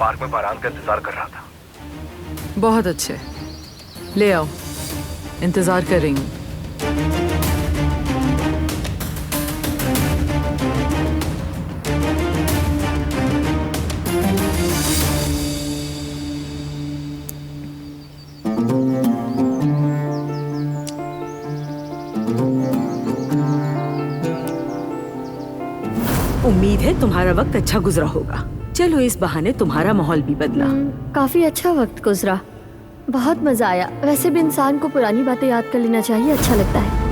Park में बारात का इंतजार कर रहा था। बहुत अच्छे, ले आओ, इंतजार कर रही हूँ। उम्मीद है तुम्हारा वक्त अच्छा गुजरा होगा। चलो इस बहाने तुम्हारा माहौल भी बदला। काफी अच्छा वक्त गुजरा, बहुत मजा आया। वैसे भी इंसान को पुरानी बातें याद कर लेना चाहिए, अच्छा लगता है।